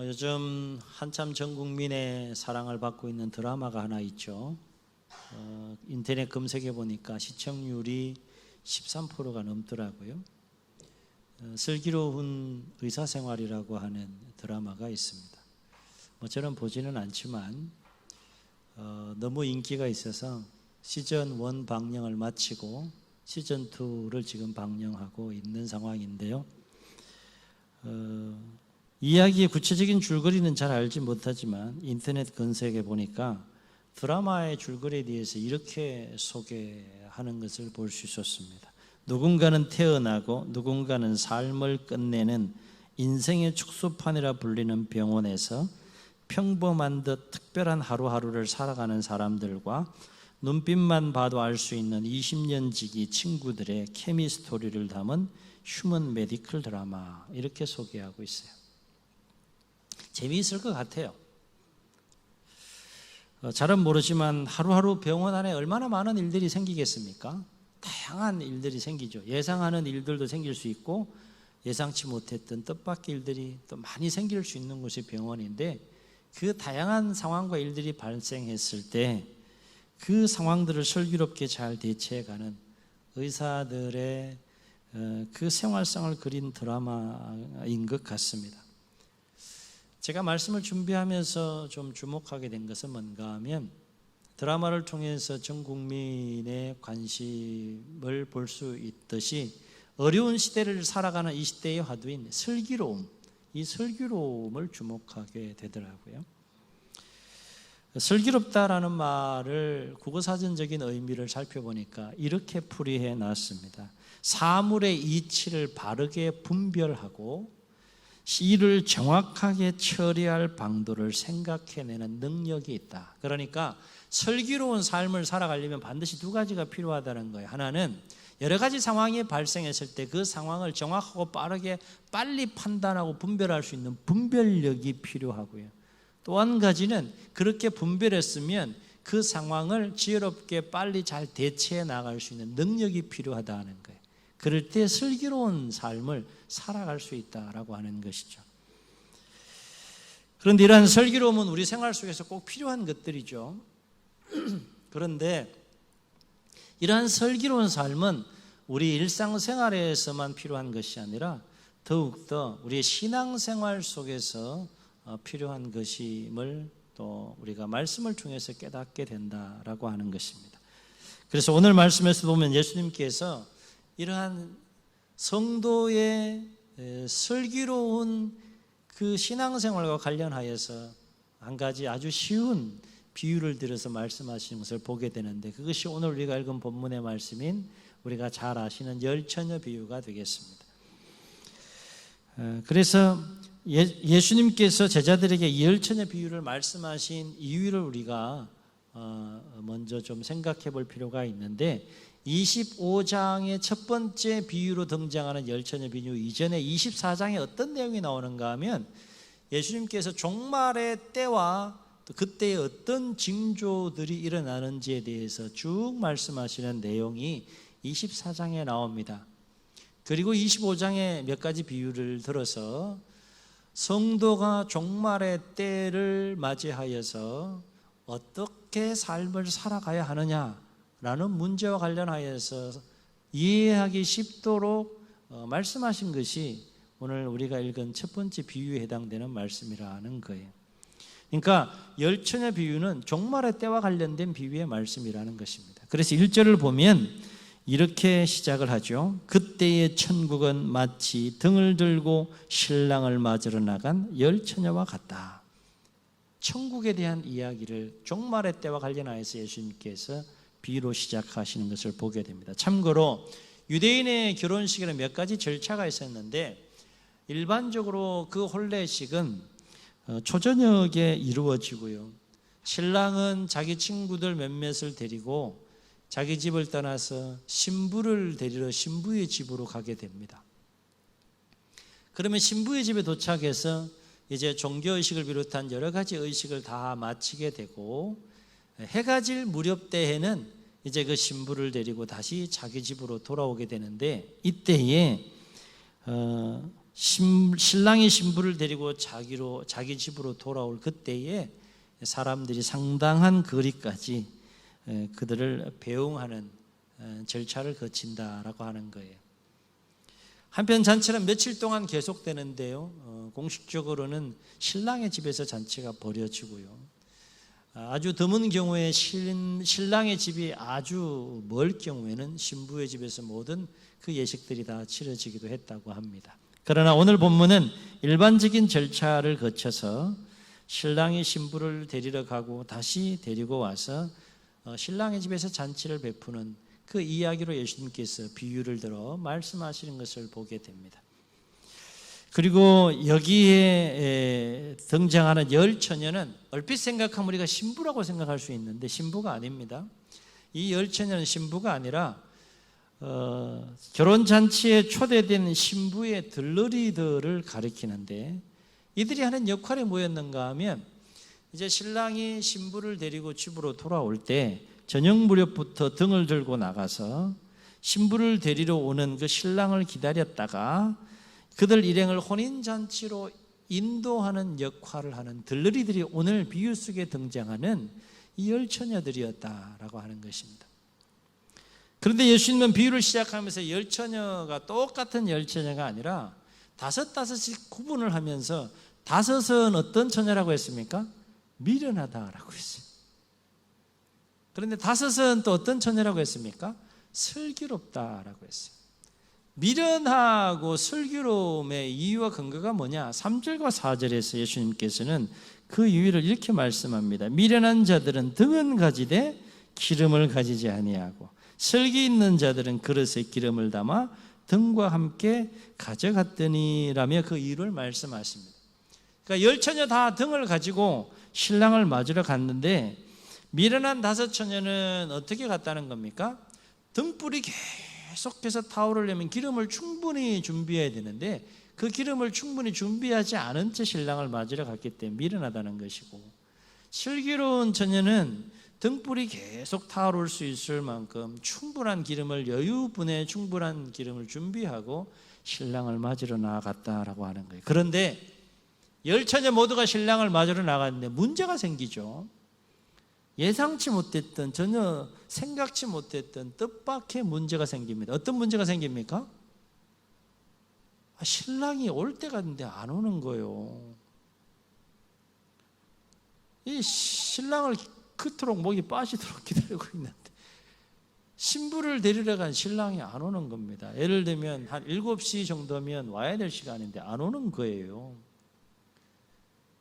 요즘 한참 전 국민의 사랑을 받고 있는 드라마가 하나 있죠. 인터넷 검색해 보니까 시청률이 13%가 넘더라고요. 슬기로운 의사생활이라고 하는 드라마가 있습니다. 저는 보지는 않지만 너무 인기가 있어서 시즌 1 방영을 마치고 시즌 2를 지금 방영하고 있는 상황인데요. 이야기의 구체적인 줄거리는 잘 알지 못하지만 인터넷 검색해 보니까 드라마의 줄거리에 대해서 이렇게 소개하는 것을 볼 수 있었습니다. 누군가는 태어나고 누군가는 삶을 끝내는 인생의 축소판이라 불리는 병원에서 평범한 듯 특별한 하루하루를 살아가는 사람들과 눈빛만 봐도 알 수 있는 20년 지기 친구들의 케미스토리를 담은 휴먼 메디컬 드라마, 이렇게 소개하고 있어요. 재미있을 것 같아요. 잘은 모르지만 하루하루 병원 안에 얼마나 많은 일들이 생기겠습니까? 다양한 일들이 생기죠. 예상하는 일들도 생길 수 있고 예상치 못했던 뜻밖의 일들이 또 많이 생길 수 있는 곳이 병원인데, 그 다양한 상황과 일들이 발생했을 때 그 상황들을 슬기롭게 잘 대처해가는 의사들의 그 생활상을 그린 드라마인 것 같습니다. 제가 말씀을 준비하면서 좀 주목하게 된 것은 뭔가 하면, 드라마를 통해서 전 국민의 관심을 볼 수 있듯이 어려운 시대를 살아가는 이 시대의 화두인 슬기로움, 이 슬기로움을 주목하게 되더라고요. 슬기롭다라는 말을 국어사전적인 의미를 살펴보니까 이렇게 풀이해 놨습니다. 사물의 이치를 바르게 분별하고 일을 정확하게 처리할 방도를 생각해내는 능력이 있다. 그러니까 슬기로운 삶을 살아가려면 반드시 두 가지가 필요하다는 거예요. 하나는 여러 가지 상황이 발생했을 때 그 상황을 정확하고 빠르게 빨리 판단하고 분별할 수 있는 분별력이 필요하고요. 또 한 가지는 그렇게 분별했으면 그 상황을 지혜롭게 빨리 잘 대처해 나갈 수 있는 능력이 필요하다는 거예요. 그럴 때 슬기로운 삶을 살아갈 수 있다라고 하는 것이죠. 그런데 이러한 슬기로움은 우리 생활 속에서 꼭 필요한 것들이죠. 그런데 이러한 슬기로운 삶은 우리 일상생활에서만 필요한 것이 아니라 더욱더 우리의 신앙생활 속에서 필요한 것임을 또 우리가 말씀을 통해서 깨닫게 된다라고 하는 것입니다. 그래서 오늘 말씀에서 보면 예수님께서 이러한 성도의 슬기로운 그 신앙생활과 관련하여서 한 가지 아주 쉬운 비유를 들어서 말씀하시는 것을 보게 되는데, 그것이 오늘 우리가 읽은 본문의 말씀인 우리가 잘 아시는 열처녀 비유가 되겠습니다. 그래서 예수님께서 제자들에게 이 열처녀 비유를 말씀하신 이유를 우리가 먼저 좀 생각해 볼 필요가 있는데, 25장의 첫 번째 비유로 등장하는 열처녀 비유 이전에 24장에 어떤 내용이 나오는가 하면, 예수님께서 종말의 때와 또 그때에 어떤 징조들이 일어나는지에 대해서 쭉 말씀하시는 내용이 24장에 나옵니다. 그리고 25장에 몇 가지 비유를 들어서 성도가 종말의 때를 맞이하여서 어떻게 삶을 살아가야 하느냐라는 문제와 관련하여서 이해하기 쉽도록 말씀하신 것이 오늘 우리가 읽은 첫 번째 비유에 해당되는 말씀이라는 거예요. 그러니까 열처녀 비유는 종말의 때와 관련된 비유의 말씀이라는 것입니다. 그래서 1절을 보면 이렇게 시작을 하죠. 그때의 천국은 마치 등을 들고 신랑을 맞으러 나간 열처녀와 같다. 천국에 대한 이야기를 종말의 때와 관련하여서 예수님께서 비유로 시작하시는 것을 보게 됩니다. 참고로 유대인의 결혼식에는 몇 가지 절차가 있었는데, 일반적으로 그 혼례식은 초저녁에 이루어지고요, 신랑은 자기 친구들 몇몇을 데리고 자기 집을 떠나서 신부를 데리러 신부의 집으로 가게 됩니다. 그러면 신부의 집에 도착해서 이제 종교의식을 비롯한 여러 가지 의식을 다 마치게 되고, 해가 질 무렵 때에는 이제 그 신부를 데리고 다시 자기 집으로 돌아오게 되는데, 이때에 신랑이 신부를 데리고 자기 집으로 돌아올 그때에 사람들이 상당한 거리까지 그들을 배웅하는 절차를 거친다라고 하는 거예요. 한편 잔치는 며칠 동안 계속되는데요. 공식적으로는 신랑의 집에서 잔치가 벌어지고요. 아주 드문 경우에 신랑의 집이 아주 멀 경우에는 신부의 집에서 모든 그 예식들이 다 치러지기도 했다고 합니다. 그러나 오늘 본문은 일반적인 절차를 거쳐서 신랑이 신부를 데리러 가고 다시 데리고 와서 신랑의 집에서 잔치를 베푸는 그 이야기로 예수님께서 비유를 들어 말씀하시는 것을 보게 됩니다. 그리고 여기에 등장하는 열 처녀는 얼핏 생각하면 우리가 신부라고 생각할 수 있는데 신부가 아닙니다. 이 열 처녀는 신부가 아니라 결혼잔치에 초대된 신부의 들러리들을 가리키는데 이들이 하는 역할이 뭐였는가 하면 이제 신랑이 신부를 데리고 집으로 돌아올 때 저녁 무렵부터 등을 들고 나가서 신부를 데리러 오는 그 신랑을 기다렸다가 그들 일행을 혼인잔치로 인도하는 역할을 하는 들러리들이 오늘 비유 속에 등장하는 이 열 처녀들이었다라고 하는 것입니다. 그런데 예수님은 비유를 시작하면서 열 처녀가 똑같은 열 처녀가 아니라 다섯씩 구분을 하면서 다섯은 어떤 처녀라고 했습니까? 미련하다라고 했어요. 그런데 다섯은 또 어떤 처녀라고 했습니까? 슬기롭다라고 했어요. 미련하고 슬기로움의 이유와 근거가 뭐냐? 3절과 4절에서 예수님께서는 그 이유를 이렇게 말씀합니다. 미련한 자들은 등은 가지되 기름을 가지지 아니하고 슬기 있는 자들은 그릇에 기름을 담아 등과 함께 가져갔더니라며 그 이유를 말씀하십니다. 그러니까 열 처녀 다 등을 가지고 신랑을 맞으러 갔는데 미련한 다섯 처녀는 어떻게 갔다는 겁니까? 등불이 계속해서 타오르려면 기름을 충분히 준비해야 되는데 그 기름을 충분히 준비하지 않은 채 신랑을 맞으러 갔기 때문에 미련하다는 것이고, 슬기로운 처녀는 등불이 계속 타오를 수 있을 만큼 충분한 기름을 여유분에 충분한 기름을 준비하고 신랑을 맞으러 나아갔다라고 하는 거예요. 그런데 열 처녀 모두가 신랑을 맞으러 나갔는데 문제가 생기죠. 예상치 못했던, 전혀 생각지 못했던 뜻밖의 문제가 생깁니다. 어떤 문제가 생깁니까? 신랑이 올 때가 됐는데 안 오는 거예요. 이 신랑을 그토록 목이 빠지도록 기다리고 있는데 신부를 데리러 간 신랑이 안 오는 겁니다. 예를 들면 한 7시 정도면 와야 될 시간인데 안 오는 거예요.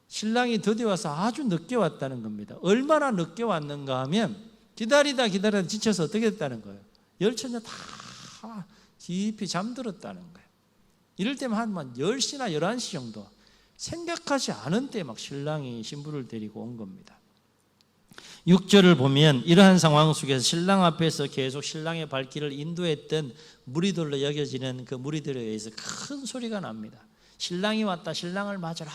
신랑이 드디어 와서 아주 늦게 왔다는 겁니다. 얼마나 늦게 왔는가 하면 기다리다 지쳐서 어떻게 됐다는 거예요? 열 처녀 다 깊이 잠들었다는 거예요. 이럴 때면 한 10시나 11시 정도, 생각하지 않은 때 막 신랑이 신부를 데리고 온 겁니다. 6절을 보면 이러한 상황 속에서 신랑 앞에서 계속 신랑의 발길을 인도했던 무리들로 여겨지는 그 무리들에 의해서 큰 소리가 납니다. 신랑이 왔다, 신랑을 맞아라,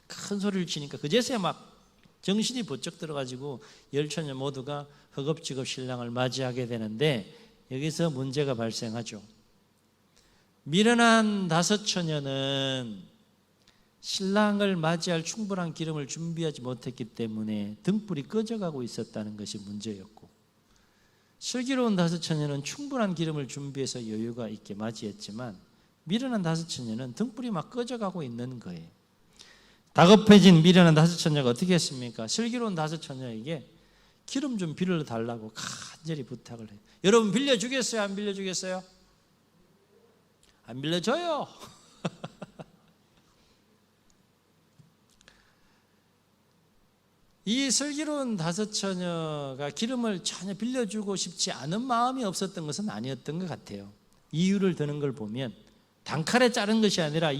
큰 소리를 치니까 그제서야 막 정신이 번쩍 들어가지고 열 처녀 모두가 허겁지겁 신랑을 맞이하게 되는데 여기서 문제가 발생하죠. 미련한 다섯 처녀는 신랑을 맞이할 충분한 기름을 준비하지 못했기 때문에 등불이 꺼져가고 있었다는 것이 문제였고, 슬기로운 다섯 처녀는 충분한 기름을 준비해서 여유가 있게 맞이했지만 미련한 다섯 처녀는 등불이 막 꺼져가고 있는 거예요. 다급해진 미련한 다섯 처녀가 어떻게 했습니까? 슬기로운 다섯 처녀에게 기름 좀 빌려달라고 간절히 부탁을 해요. 여러분 빌려주겠어요? 안 빌려주겠어요? 안 빌려줘요. 이 슬기로운 다섯 처녀가 기름을 전혀 빌려주고 싶지 않은 마음이 없었던 것은 아니었던 것 같아요. 이유를 드는 걸 보면 단칼에 자른 것이 아니라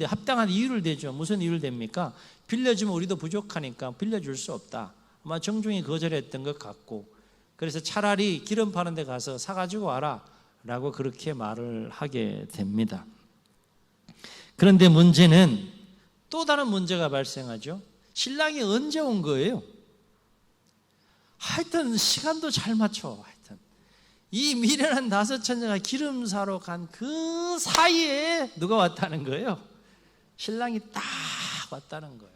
합당한 이유를 대죠. 무슨 이유를 댑니까? 빌려주면 우리도 부족하니까 빌려줄 수 없다. 아마 정중히 거절했던 것 같고, 그래서 차라리 기름 파는 데 가서 사가지고 와라 라고 그렇게 말을 하게 됩니다. 그런데 문제는 또 다른 문제가 발생하죠. 신랑이 언제 온 거예요? 하여튼 시간도 잘 맞춰. 하여튼 이 미련한 다섯 처녀가 기름 사러 간 그 사이에 누가 왔다는 거예요? 신랑이 딱 왔다는 거예요.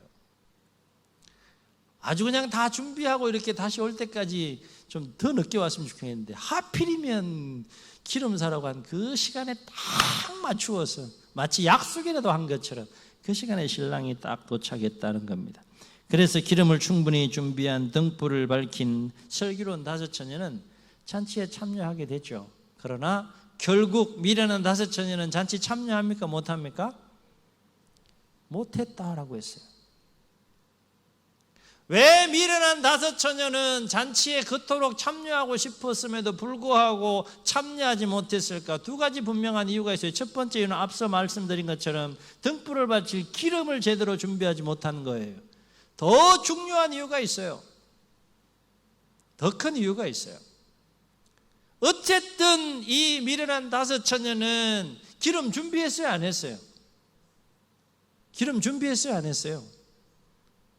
아주 그냥 다 준비하고 이렇게 다시 올 때까지 좀 더 늦게 왔으면 좋겠는데 하필이면 기름 사러 간 그 시간에 딱 맞추어서 마치 약속이라도 한 것처럼 그 시간에 신랑이 딱 도착했다는 겁니다. 그래서 기름을 충분히 준비한 등불을 밝힌 슬기로운 다섯 처녀는 잔치에 참여하게 됐죠. 그러나 결국 미련한 다섯 처녀는 잔치 참여합니까? 못합니까? 못했다라고 했어요. 왜 미련한 다섯 처녀는 잔치에 그토록 참여하고 싶었음에도 불구하고 참여하지 못했을까? 두 가지 분명한 이유가 있어요. 첫 번째 이유는 앞서 말씀드린 것처럼 등불을 바칠 기름을 제대로 준비하지 못한 거예요. 더 중요한 이유가 있어요. 더 큰 이유가 있어요. 어쨌든 이 미련한 다섯 처녀는 기름 준비했어요, 안 했어요? 기름 준비했어요, 안 했어요?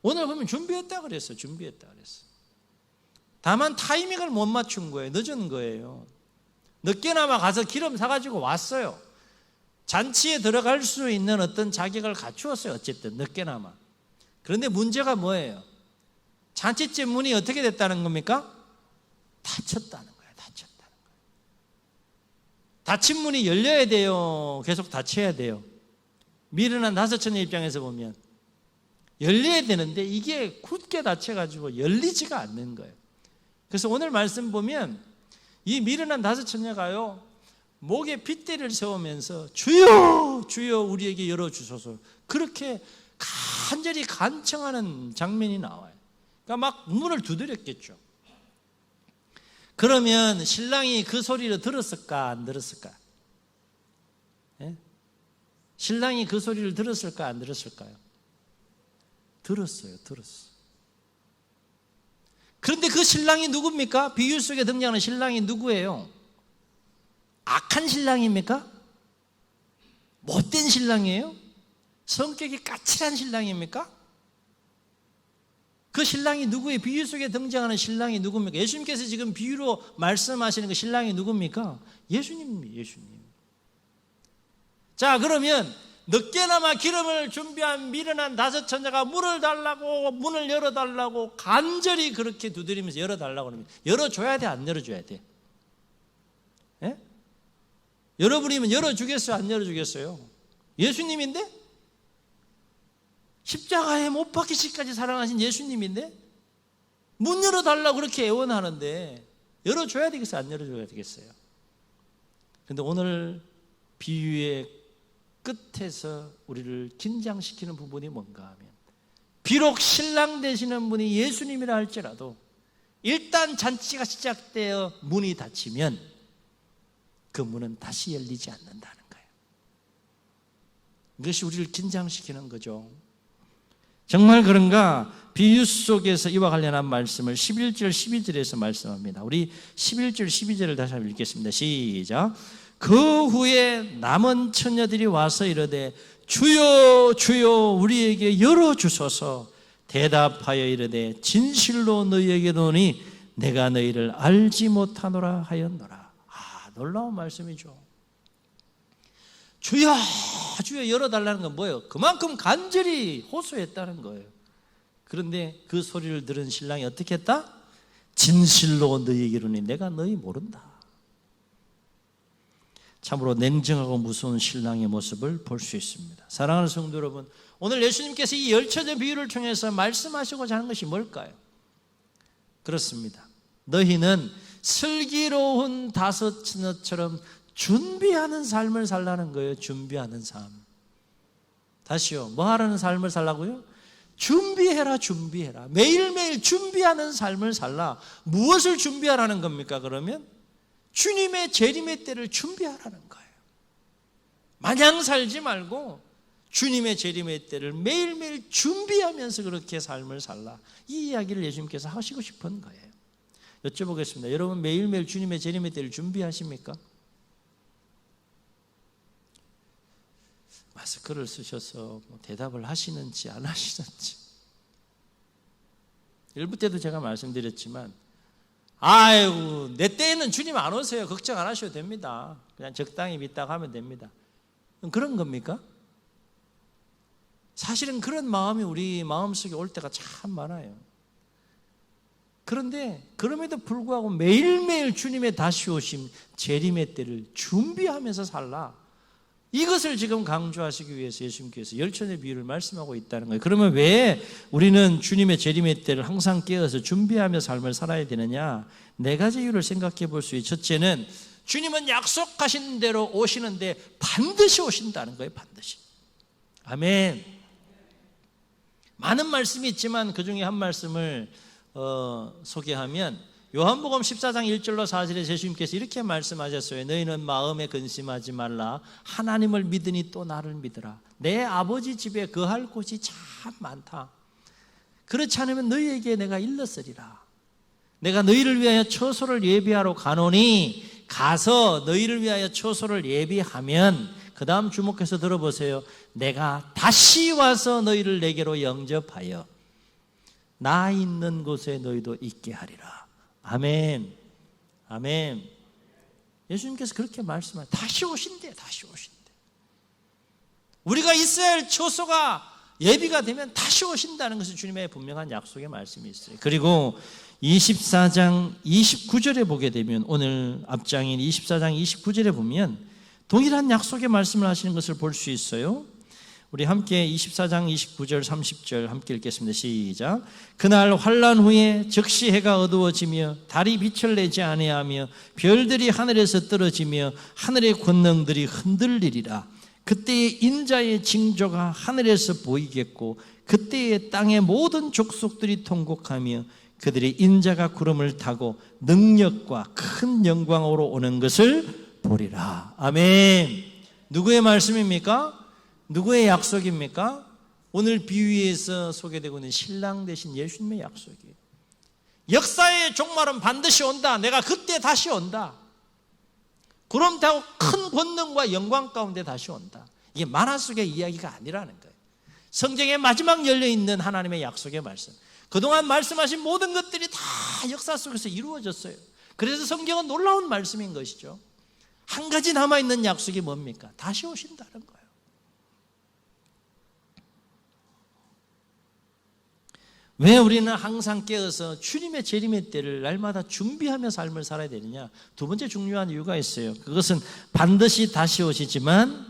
오늘 보면 준비했다 그랬어요. 준비했다 그랬어요. 다만 타이밍을 못 맞춘 거예요. 늦은 거예요. 늦게나마 가서 기름 사가지고 왔어요. 잔치에 들어갈 수 있는 어떤 자격을 갖추었어요. 어쨌든 늦게나마. 그런데 문제가 뭐예요? 잔치집 문이 어떻게 됐다는 겁니까? 닫혔다는 거예요. 닫혔다는 거예요. 닫힌 문이 열려야 돼요? 계속 닫혀야 돼요? 미련한 다섯 처녀 입장에서 보면 열려야 되는데 이게 굳게 닫혀가지고 열리지가 않는 거예요. 그래서 오늘 말씀 보면 이 미련한 다섯 처녀가요 목에 핏대를 세우면서 주여 주여 우리에게 열어주소서 그렇게 간절히 간청하는 장면이 나와요. 그러니까 막 문을 두드렸겠죠. 그러면 신랑이 그 소리를 들었을까 안 들었을까? 예? 신랑이 그 소리를 들었을까 안 들었을까요? 들었어요. 그런데 그 신랑이 누굽니까? 비유 속에 등장하는 신랑이 누구예요? 악한 신랑입니까? 못된 신랑이에요? 성격이 까칠한 신랑입니까? 그 신랑이 누구예요? 비유 속에 등장하는 신랑이 누굽니까? 예수님께서 지금 비유로 말씀하시는 그 신랑이 누굽니까? 예수님입니다. 예수님. 자, 그러면 늦게나마 기름을 준비한 미련한 다섯 처녀가 문을 달라고 문을 열어달라고 간절히 그렇게 두드리면서 열어달라고 합니다. 열어줘야 돼? 안 열어줘야 돼? 예? 열어버리면 열어주겠어요? 안 열어주겠어요? 예수님인데? 십자가에 못 박히시기까지 사랑하신 예수님인데? 문 열어달라고 그렇게 애원하는데 열어줘야 되겠어요? 안 열어줘야 되겠어요? 그런데 오늘 비유의 끝에서 우리를 긴장시키는 부분이 뭔가 하면 비록 신랑 되시는 분이 예수님이라 할지라도 일단 잔치가 시작되어 문이 닫히면 그 문은 다시 열리지 않는다는 거예요. 이것이 우리를 긴장시키는 거죠. 정말 그런가? 비유 속에서 이와 관련한 말씀을 11절 12절에서 말씀합니다. 우리 11절 12절을 다시 한번 읽겠습니다. 시작. 그 후에 남은 처녀들이 와서 이르되 주여 주여 우리에게 열어주소서 대답하여 이르되 진실로 너희에게 이르노니 내가 너희를 알지 못하노라 하였노라. 놀라운 말씀이죠. 주여 주여 열어달라는 건 뭐예요? 그만큼 간절히 호소했다는 거예요. 그런데 그 소리를 들은 신랑이 어떻게 했다? 진실로 너희에게 이르노니 내가 너희 모른다. 참으로 냉정하고 무서운 신랑의 모습을 볼 수 있습니다. 사랑하는 성도 여러분, 오늘 예수님께서 이 열처녀 비유를 통해서 말씀하시고자 하는 것이 뭘까요? 그렇습니다. 너희는 슬기로운 다섯 처녀처럼 준비하는 삶을 살라는 거예요. 준비하는 삶. 다시요. 뭐 하라는 삶을 살라고요? 준비해라. 준비해라. 매일매일 준비하는 삶을 살라. 무엇을 준비하라는 겁니까? 그러면 주님의 재림의 때를 준비하라는 거예요. 마냥 살지 말고 주님의 재림의 때를 매일매일 준비하면서 그렇게 삶을 살라. 이 이야기를 예수님께서 하시고 싶은 거예요. 여쭤보겠습니다. 여러분 매일매일 주님의 재림의 때를 준비하십니까? 마스크를 쓰셔서 대답을 하시는지 안 하시는지. 일부 때도 제가 말씀드렸지만 아이고 내 때에는 주님 안 오세요. 걱정 안 하셔도 됩니다. 그냥 적당히 믿다가 하면 됩니다. 그런 겁니까? 사실은 그런 마음이 우리 마음속에 올 때가 참 많아요. 그런데 그럼에도 불구하고 매일매일 주님의 다시 오심 재림의 때를 준비하면서 살라. 이것을 지금 강조하시기 위해서 예수님께서 열천의 비유를 말씀하고 있다는 거예요. 그러면 왜 우리는 주님의 재림의 때를 항상 깨어서 준비하며 삶을 살아야 되느냐? 네 가지 이유를 생각해 볼 수 있어요. 첫째는 주님은 약속하신 대로 오시는데 반드시 오신다는 거예요. 반드시. 아멘. 많은 말씀이 있지만 그 중에 한 말씀을 소개하면 요한복음 14장 1절로 4절에 예수님께서 이렇게 말씀하셨어요. 너희는 마음에 근심하지 말라. 하나님을 믿으니 또 나를 믿으라. 내 아버지 집에 거할 곳이 참 많다. 그렇지 않으면 너희에게 내가 일렀으리라. 내가 너희를 위하여 처소를 예비하러 가노니 가서 너희를 위하여 처소를 예비하면 그 다음 주목해서 들어보세요. 내가 다시 와서 너희를 내게로 영접하여 나 있는 곳에 너희도 있게 하리라. 아멘. 아멘. 예수님께서 그렇게 말씀하세요. 다시 오신대. 다시 오신대. 우리가 있어야 할 처소가 예비가 되면 다시 오신다는 것은 주님의 분명한 약속의 말씀이 있어요. 그리고 24장 29절에 보게 되면 오늘 앞장인 24장 29절에 보면 동일한 약속의 말씀을 하시는 것을 볼 수 있어요. 우리 함께 24장 29절 30절 함께 읽겠습니다. 시작. 그날 환난 후에 즉시 해가 어두워지며 달이 빛을 내지 아니하며 별들이 하늘에서 떨어지며 하늘의 권능들이 흔들리리라. 그때에 인자의 징조가 하늘에서 보이겠고 그때에 땅의 모든 족속들이 통곡하며 그들이 인자가 구름을 타고 능력과 큰 영광으로 오는 것을 보리라. 아멘. 누구의 말씀입니까? 누구의 약속입니까? 오늘 비유에서 소개되고 있는 신랑 되신 예수님의 약속이에요. 역사의 종말은 반드시 온다. 내가 그때 다시 온다. 구름 타고 큰 권능과 영광 가운데 다시 온다. 이게 만화 속의 이야기가 아니라는 거예요. 성경의 마지막 열려있는 하나님의 약속의 말씀. 그동안 말씀하신 모든 것들이 다 역사 속에서 이루어졌어요. 그래서 성경은 놀라운 말씀인 것이죠. 한 가지 남아있는 약속이 뭡니까? 다시 오신다는 거예요. 왜 우리는 항상 깨어서 주님의 재림의 때를 날마다 준비하며 삶을 살아야 되느냐? 두 번째 중요한 이유가 있어요. 그것은 반드시 다시 오시지만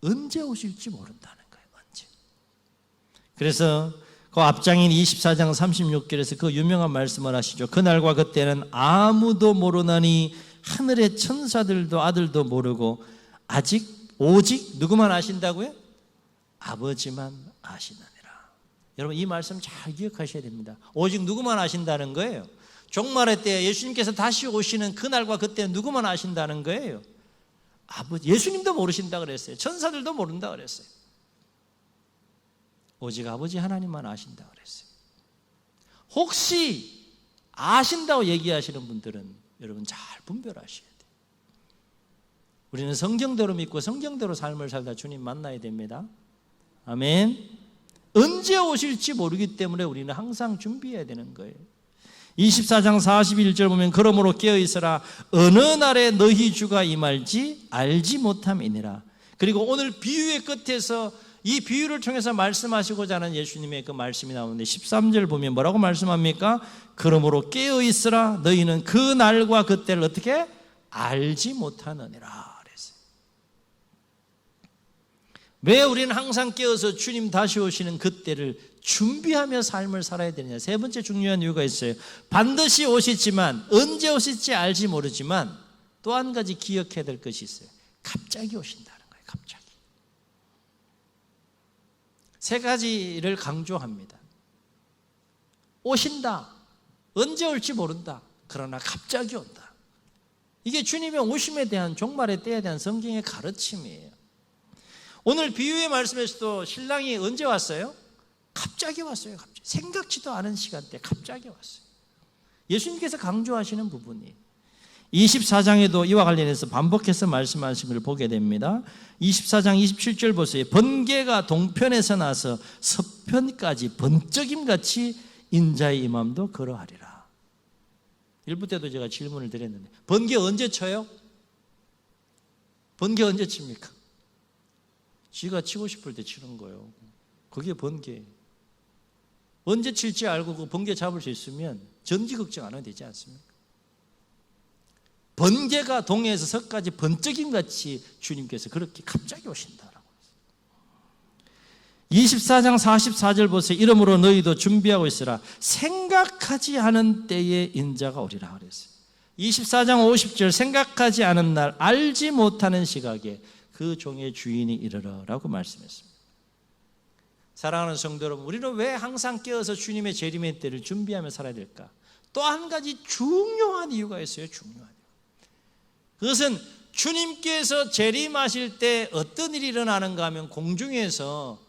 언제 오실지 모른다는 거예요. 언제. 그래서 그 앞장인 24장 36절에서 그 유명한 말씀을 하시죠. 그날과 그때는 아무도 모르나니 하늘의 천사들도 아들도 모르고 오직 누구만 아신다고요? 아버지만 아시느니라. 여러분 이 말씀 잘 기억하셔야 됩니다. 오직 누구만 아신다는 거예요. 종말의 때 예수님께서 다시 오시는 그날과 그때 누구만 아신다는 거예요. 예수님도 모르신다 그랬어요. 천사들도 모른다 그랬어요. 오직 아버지 하나님만 아신다 그랬어요. 혹시 아신다고 얘기하시는 분들은 여러분 잘 분별하셔야 돼요. 우리는 성경대로 믿고 성경대로 삶을 살다 주님 만나야 됩니다. 아멘. 언제 오실지 모르기 때문에 우리는 항상 준비해야 되는 거예요. 24장 41절 보면 그러므로 깨어있으라. 어느 날에 너희 주가 임할지 알지 못함이니라. 그리고 오늘 비유의 끝에서 이 비유를 통해서 말씀하시고자 하는 예수님의 그 말씀이 나오는데 13절 보면 뭐라고 말씀합니까? 그러므로 깨어있으라. 너희는 그 날과 그때를 어떻게 알지 못하느니라. 왜 우리는 항상 깨어서 주님 다시 오시는 그때를 준비하며 삶을 살아야 되느냐? 세 번째 중요한 이유가 있어요. 반드시 오시지만 언제 오실지 알지 모르지만 또 한 가지 기억해야 될 것이 있어요. 갑자기 오신다는 거예요. 갑자기. 세 가지를 강조합니다. 오신다. 언제 올지 모른다. 그러나 갑자기 온다. 이게 주님의 오심에 대한 종말의 때에 대한 성경의 가르침이에요. 오늘 비유의 말씀에서도 신랑이 언제 왔어요? 갑자기 왔어요. 갑자기. 생각지도 않은 시간대에 갑자기 왔어요. 예수님께서 강조하시는 부분이 24장에도 이와 관련해서 반복해서 말씀하신 걸 보게 됩니다. 24장 27절 보세요. 번개가 동편에서 나서 서편까지 번쩍임같이 인자의 임함도 그러하리라. 1부 때도 제가 질문을 드렸는데 번개 언제 쳐요? 번개 언제 칩니까? 쥐가 치고 싶을 때 치는 거예요. 그게 번개. 언제 칠지 알고 그 번개 잡을 수 있으면 전기 걱정 안 해도 되지 않습니까? 번개가 동해에서 서까지 번쩍임같이 주님께서 그렇게 갑자기 오신다라고 했어요. 24장 44절 보세요. 이러므로 너희도 준비하고 있으라. 생각하지 않은 때에 인자가 오리라 그랬어요. 24장 50절 생각하지 않은 날 알지 못하는 시각에 그 종의 주인이 이르러라고 말씀했습니다. 사랑하는 성도 여러분, 우리는 왜 항상 깨어서 주님의 재림의 때를 준비하며 살아야 될까? 또 한 가지 중요한 이유가 있어요. 중요한 이유. 그것은 주님께서 재림하실 때 어떤 일이 일어나는가 하면 공중에서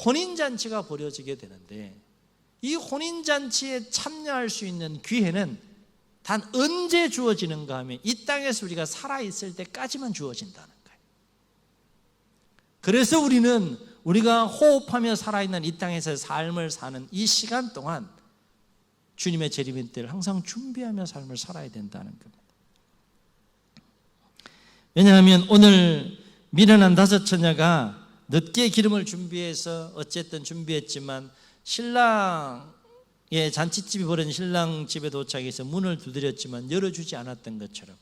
혼인잔치가 벌어지게 되는데 이 혼인잔치에 참여할 수 있는 기회는 단 언제 주어지는가 하면 이 땅에서 우리가 살아있을 때까지만 주어진다는 거예요. 그래서 우리가 호흡하며 살아있는 이 땅에서 삶을 사는 이 시간 동안 주님의 재림의 때를 항상 준비하며 삶을 살아야 된다는 겁니다. 왜냐하면 오늘 미련한 다섯 처녀가 늦게 기름을 준비해서 어쨌든 준비했지만 신랑의 잔치집이 벌어진 신랑 집에 도착해서 문을 두드렸지만 열어주지 않았던 것처럼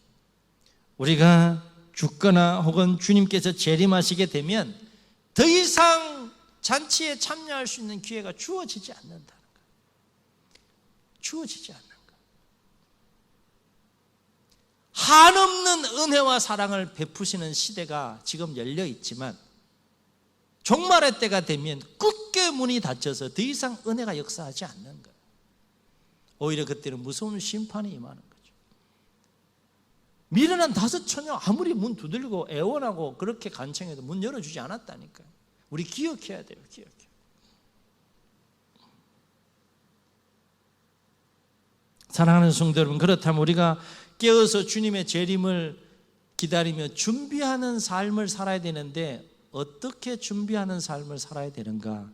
우리가 죽거나 혹은 주님께서 재림하시게 되면 더 이상 잔치에 참여할 수 있는 기회가 주어지지 않는다는 거예요. 주어지지 않는 거예요. 한없는 은혜와 사랑을 베푸시는 시대가 지금 열려 있지만 종말의 때가 되면 굳게 문이 닫혀서 더 이상 은혜가 역사하지 않는 거예요. 오히려 그때는 무서운 심판이 임하는 거죠. 미련한 다섯 처녀 아무리 문 두들고 애원하고 그렇게 간청해도 문 열어주지 않았다니까요. 우리 기억해야 돼요. 기억해요. 사랑하는 성도 여러분, 그렇다면 우리가 깨어서 주님의 재림을 기다리며 준비하는 삶을 살아야 되는데 어떻게 준비하는 삶을 살아야 되는가?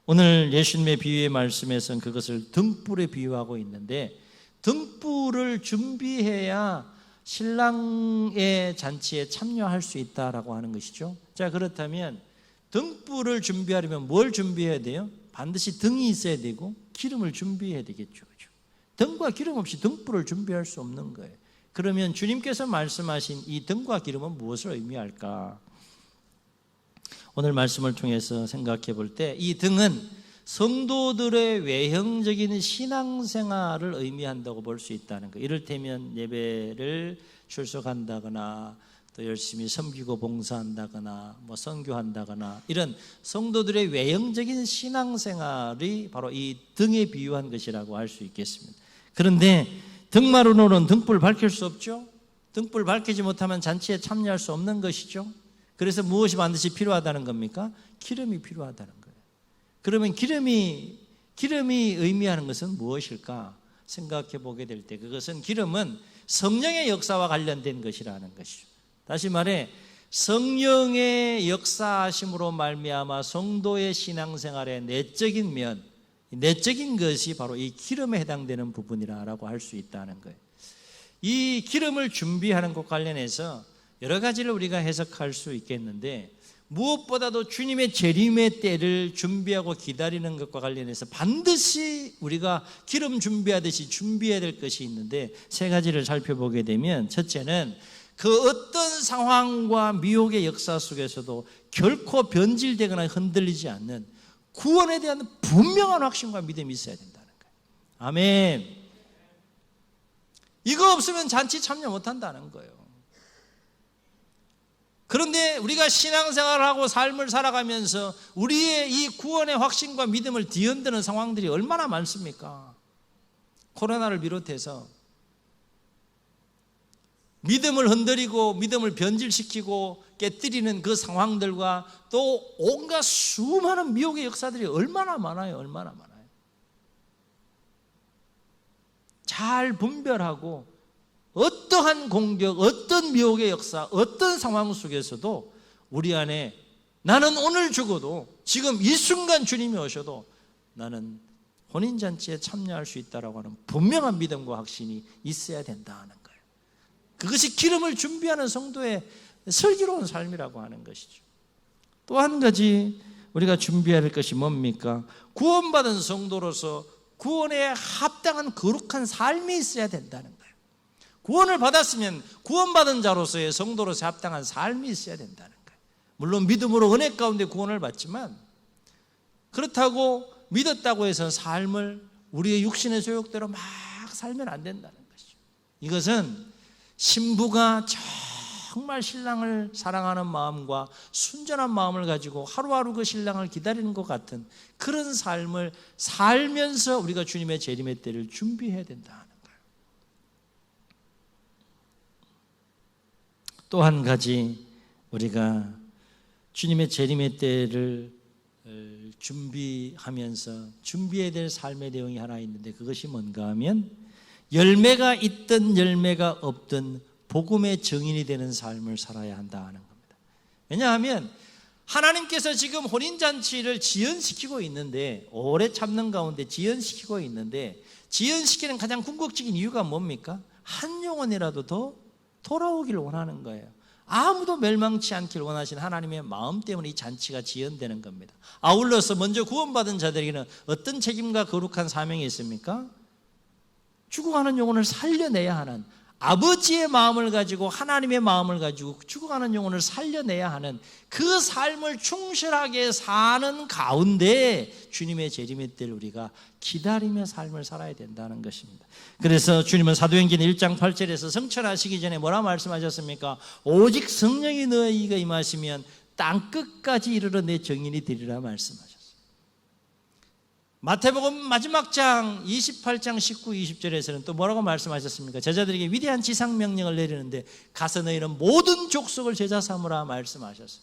오늘 예수님의 비유의 말씀에서는 그것을 등불에 비유하고 있는데 등불을 준비해야 신랑의 잔치에 참여할 수 있다라고 하는 것이죠. 자, 그렇다면 등불을 준비하려면 뭘 준비해야 돼요? 반드시 등이 있어야 되고 기름을 준비해야 되겠죠. 그렇죠? 등과 기름 없이 등불을 준비할 수 없는 거예요. 그러면 주님께서 말씀하신 이 등과 기름은 무엇을 의미할까? 오늘 말씀을 통해서 생각해 볼 때 이 등은 성도들의 외형적인 신앙생활을 의미한다고 볼 수 있다는 거예요. 이를테면 예배를 출석한다거나 또 열심히 섬기고 봉사한다거나 뭐 선교한다거나 이런 성도들의 외형적인 신앙생활이 바로 이 등에 비유한 것이라고 할 수 있겠습니다. 그런데 등만으로는 등불 밝힐 수 없죠. 등불 밝히지 못하면 잔치에 참여할 수 없는 것이죠. 그래서 무엇이 반드시 필요하다는 겁니까? 기름이 필요하다는 거예요. 그러면 기름이 의미하는 것은 무엇일까? 생각해 보게 될 때 그것은 기름은 성령의 역사와 관련된 것이라는 것이죠. 다시 말해 성령의 역사하심으로 말미암아 성도의 신앙생활의 내적인 면, 내적인 것이 바로 이 기름에 해당되는 부분이라고 할 수 있다는 거예요. 이 기름을 준비하는 것 관련해서 여러 가지를 우리가 해석할 수 있겠는데 무엇보다도 주님의 재림의 때를 준비하고 기다리는 것과 관련해서 반드시 우리가 기름 준비하듯이 준비해야 될 것이 있는데 세 가지를 살펴보게 되면 첫째는 그 어떤 상황과 미혹의 역사 속에서도 결코 변질되거나 흔들리지 않는 구원에 대한 분명한 확신과 믿음이 있어야 된다는 거예요. 아멘. 이거 없으면 잔치 참여 못한다는 거예요. 그런데 우리가 신앙생활을 하고 삶을 살아가면서 우리의 이 구원의 확신과 믿음을 뒤흔드는 상황들이 얼마나 많습니까? 코로나를 비롯해서 믿음을 흔들리고 믿음을 변질시키고 깨뜨리는 그 상황들과 또 온갖 수많은 미혹의 역사들이 얼마나 많아요. 얼마나 많아요. 잘 분별하고 어떠한 공격, 어떤 미혹의 역사, 어떤 상황 속에서도 우리 안에 나는 오늘 죽어도 지금 이 순간 주님이 오셔도 나는 혼인잔치에 참여할 수 있다라고 하는 분명한 믿음과 확신이 있어야 된다는 거예요. 그것이 기름을 준비하는 성도의 슬기로운 삶이라고 하는 것이죠. 또 한 가지 우리가 준비해야 할 것이 뭡니까? 구원받은 성도로서 구원에 합당한 거룩한 삶이 있어야 된다는 거예요. 구원을 받았으면 구원받은 자로서의 성도로서 합당한 삶이 있어야 된다는 거예요. 물론 믿음으로 은혜 가운데 구원을 받지만 그렇다고 믿었다고 해서 삶을 우리의 육신의 소욕대로 막 살면 안 된다는 것이죠. 이것은 신부가 정말 신랑을 사랑하는 마음과 순전한 마음을 가지고 하루하루 그 신랑을 기다리는 것 같은 그런 삶을 살면서 우리가 주님의 재림의 때를 준비해야 된다는 거예요. 또 한 가지 우리가 주님의 재림의 때를 준비하면서 준비해야 될 삶의 내용이 하나 있는데 그것이 뭔가 하면 열매가 있든 열매가 없든 복음의 증인이 되는 삶을 살아야 한다는 겁니다. 왜냐하면 하나님께서 지금 혼인잔치를 지연시키고 있는데 오래 참는 가운데 지연시키고 있는데 지연시키는 가장 궁극적인 이유가 뭡니까? 한 영혼이라도 더 돌아오기를 원하는 거예요. 아무도 멸망치 않기를 원하시는 하나님의 마음 때문에 이 잔치가 지연되는 겁니다. 아울러서 먼저 구원받은 자들에게는 어떤 책임과 거룩한 사명이 있습니까? 죽어가는 영혼을 살려내야 하는 아버지의 마음을 가지고 하나님의 마음을 가지고 죽어가는 영혼을 살려내야 하는 그 삶을 충실하게 사는 가운데 주님의 재림의 때를 우리가 기다리며 삶을 살아야 된다는 것입니다. 그래서 주님은 사도행전 1장 8절에서 성천하시기 전에 뭐라 말씀하셨습니까? 오직 성령이 너희에게 임하시면 땅끝까지 이르러 내 증인이 되리라 말씀하셨어요. 마태복음 마지막 장 28장 19, 20절에서는 또 뭐라고 말씀하셨습니까? 제자들에게 위대한 지상명령을 내리는데 가서 너희는 모든 족속을 제자 삼으라 말씀하셨어요.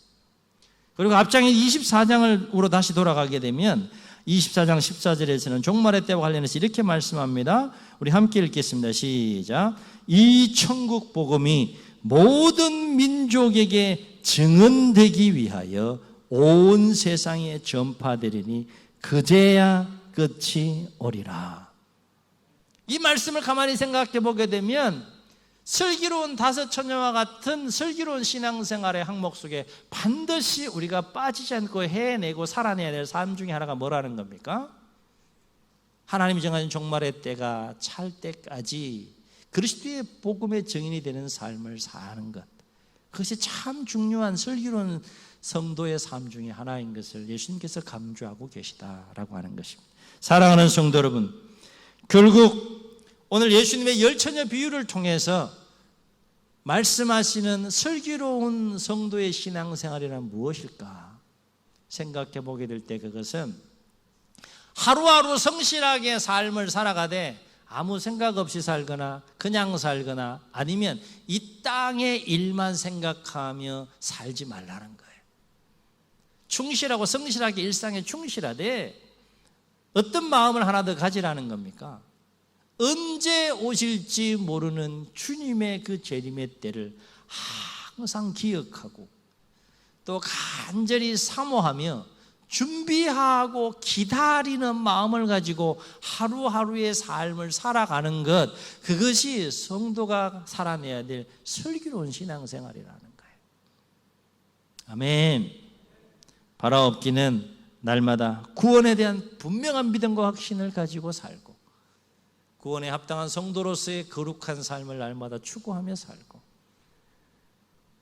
그리고 앞장에 24장으로 다시 돌아가게 되면 24장 14절에서는 종말의 때와 관련해서 이렇게 말씀합니다. 우리 함께 읽겠습니다. 시작. 이 천국 복음이 모든 민족에게 증언되기 위하여 온 세상에 전파되리니 그제야 끝이 오리라. 이 말씀을 가만히 생각해 보게 되면 슬기로운 다섯 처녀와 같은 슬기로운 신앙생활의 항목 속에 반드시 우리가 빠지지 않고 해내고 살아내야 될 삶 중에 하나가 뭐라는 겁니까? 하나님이 정하신 종말의 때가 찰 때까지 그리스도의 복음의 증인이 되는 삶을 사는 것, 그것이 참 중요한 슬기로운 성도의 삶 중에 하나인 것을 예수님께서 강조하고 계시다라고 하는 것입니다. 사랑하는 성도 여러분, 결국 오늘 예수님의 열처녀 비유를 통해서 말씀하시는 슬기로운 성도의 신앙생활이란 무엇일까 생각해 보게 될 때 그것은 하루하루 성실하게 삶을 살아가되 아무 생각 없이 살거나 그냥 살거나 아니면 이 땅의 일만 생각하며 살지 말라는 거예요. 충실하고 성실하게 일상에 충실하되 어떤 마음을 하나 더 가지라는 겁니까? 언제 오실지 모르는 주님의 그 재림의 때를 항상 기억하고 또 간절히 사모하며 준비하고 기다리는 마음을 가지고 하루하루의 삶을 살아가는 것, 그것이 성도가 살아내야 될 슬기로운 신앙생활이라는 거예요. 아멘. 바라옵기는 날마다 구원에 대한 분명한 믿음과 확신을 가지고 살고 구원에 합당한 성도로서의 거룩한 삶을 날마다 추구하며 살고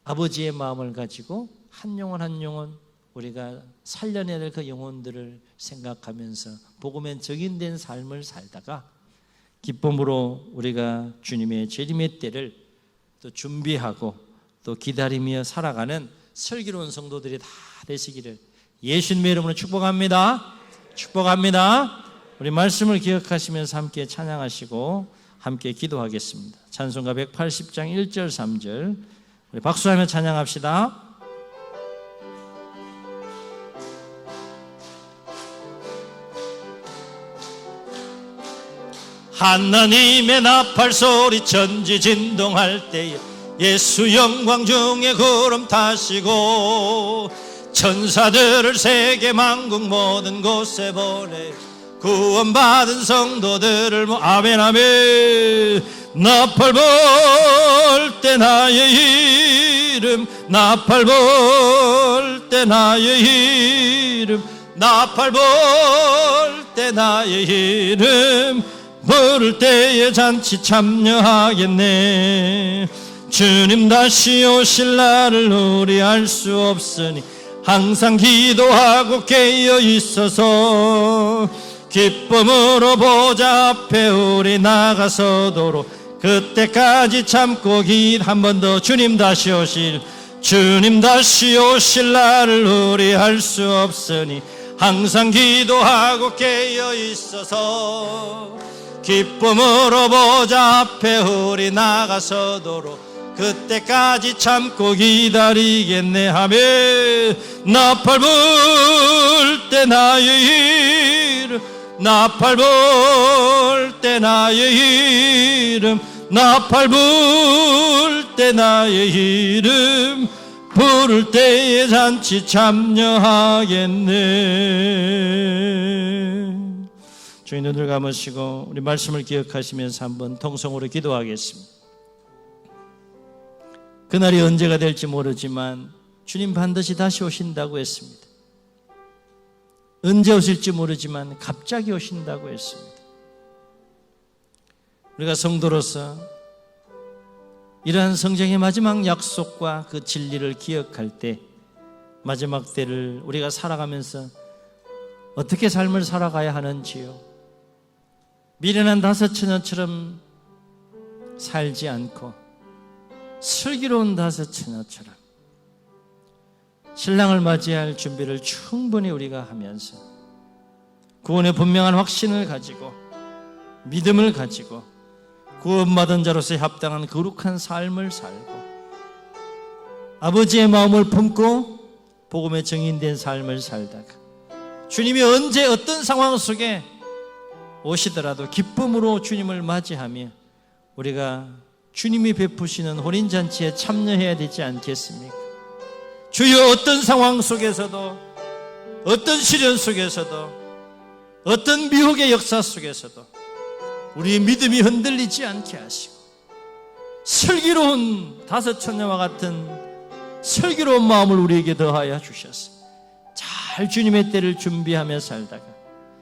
아버지의 마음을 가지고 한 영혼 한 영혼 우리가 살려내야 될 그 영혼들을 생각하면서 복음에 적인된 삶을 살다가 기쁨으로 우리가 주님의 재림의 때를 또 준비하고 또 기다리며 살아가는 슬기로운 성도들이 다 되시기를 예수님의 이름으로 축복합니다. 축복합니다. 우리 말씀을 기억하시면서 함께 찬양하시고 함께 기도하겠습니다. 찬송가 180장 1절 3절 우리 박수하며 찬양합시다. 하나님의 나팔소리 천지진동할 때에 예수 영광 중에 구름 타시고 천사들을 세계 만국 모든 곳에 보내 구원받은 성도들을 아멘 아멘. 나팔 불 때 나의 이름, 나팔 불 때 나의 이름, 나팔 불 때 나의 이름, 부를 때에 잔치 참여하겠네. 주님 다시 오실 날을 우리 알 수 없으니 항상 기도하고 깨어 있어서 기쁨으로 보좌 앞에 우리 나가서도록 그때까지 참고 한 번 더. 주님 다시 오실 날을 우리 알 수 없으니 항상 기도하고 깨어 있어서 기쁨으로 보좌 앞에 우리 나가서도록 그때까지 참고 기다리겠네 하며 나팔 불 때 나의 이름, 나팔 불 때 나의 이름, 나팔 불 때 나의 이름, 부를 때에 잔치 참여하겠네. 주님 눈을 감으시고 우리 말씀을 기억하시면서 한번 통성으로 기도하겠습니다. 그날이 언제가 될지 모르지만 주님 반드시 다시 오신다고 했습니다. 언제 오실지 모르지만 갑자기 오신다고 했습니다. 우리가 성도로서 이러한 성경의 마지막 약속과 그 진리를 기억할 때 마지막 때를 우리가 살아가면서 어떻게 삶을 살아가야 하는지요. 미련한 다섯 처녀처럼 살지 않고 슬기로운 다섯 처녀처럼 신랑을 맞이할 준비를 충분히 우리가 하면서 구원의 분명한 확신을 가지고 믿음을 가지고 구원받은 자로서 합당한 거룩한 삶을 살고 아버지의 마음을 품고 복음의 증인된 삶을 살다가 주님이 언제 어떤 상황 속에 오시더라도 기쁨으로 주님을 맞이하며 우리가 주님이 베푸시는 혼인잔치에 참여해야 되지 않겠습니까? 주여, 어떤 상황 속에서도, 어떤 시련 속에서도, 어떤 미혹의 역사 속에서도 우리의 믿음이 흔들리지 않게 하시고 슬기로운 다섯 처녀와 같은 슬기로운 마음을 우리에게 더하여 주셔서 잘 주님의 때를 준비하며 살다가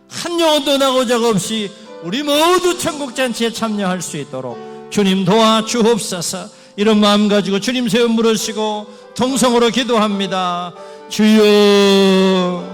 한 영혼도 나고 적 없이 우리 모두 천국잔치에 참여할 수 있도록 주님 도와주옵소서. 이런 마음 가지고 주님 세움 부르시고 통성으로 기도합니다. 주여